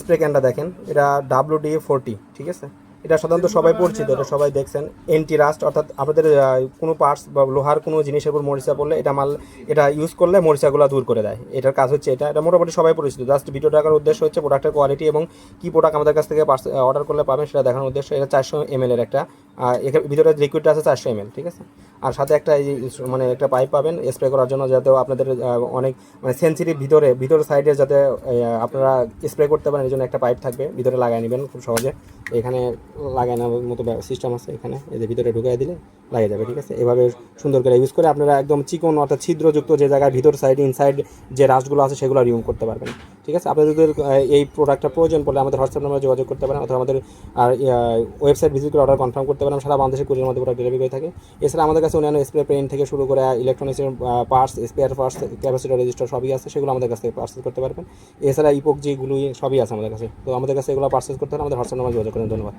Spray ক্যানটা দেখেন, এটা WD-40, ঠিক আছে। এটা সাধারণত সবাই পরিচিত, এটা সবাই দেখছেন। এন্টি রাস্ট, অর্থাৎ আপনাদের কোনো পার্টস বা লোহার কোনো জিনিসের উপর মরিচা পড়লে এটা ইউজ করলে মরিচাগুলো দূর করে দেয়। এটার কাজ হচ্ছে এটা মোটামুটি সবাই পরিচিত। জাস্ট ভিডিও দেখার উদ্দেশ্য হচ্ছে প্রোডাক্টের কোয়ালিটি এবং কী প্রোডাক্ট আমাদের কাছ থেকে অর্ডার করলে পাবেন সেটা দেখানোর উদ্দেশ্য। এটা 400 ml এর একটা, এখানে ভিতরে লিকুইডটা আছে 400 ml, ঠিক আছে। আর সাথে একটা এই মানে একটা পাইপ পাবেন স্প্রে করার জন্য, যাতে আপনাদের অনেক মানে সেন্সিটিভ ভিতরে সাইডে যাতে আপনারা স্প্রে করতে পারেন, এই জন্য একটা পাইপ থাকবে, ভিতরে লাগাই নেবেন খুব সহজে। এখানে লাগাই নেওয়ার মতো সিস্টেম আছে, এখানে এই যে ভিতরে ঢুকাই দিলে লাগিয়ে যাবে, ঠিক আছে। এভাবে সুন্দর করে ইউজ করে আপনারা একদম চিকন অর্থাৎ ছিদ্রযুক্ত যে জায়গায় ভিতর সাইড ইনসাইড যে রাস্টগুলো আছে সেগুলো রিমুভ করতে পারবেন, ঠিক আছে। আপনাদের এই প্রোডাক্টটা প্রয়োজন পড়লে আমাদের হোয়াটসঅ্যাপ নাম্বারে যোগাযোগ করতে পারেন, অথবা আমাদের ওয়েবসাইট ভিজিট করে অর্ডার কনফার্ম করতে পারেন। সারা বাংলাদেশে কুরিয়ার মধ্যে প্রোডাক্ট ডেলিভারি হয়ে থাকে। এছাড়া আমাদের কাছে অন্যান্য স্প্রে পেইন্ট থেকে শুরু করে ইলেকট্রনিক্সের parts, spare parts, capacitor, register সবই আছে, সেগুলো আমাদের কাছ থেকে পার্সেস করতে পারবেন। এছাড়া ইপোক্সি, গ্লু সবই আছে আমাদের কাছে। তো আমাদের কাছে এগুলো পার্সেস করতে হলে আমাদের হোয়াটসঅ্যাপ নাম্বারে যোগাযোগ করেন। ধন্যবাদ।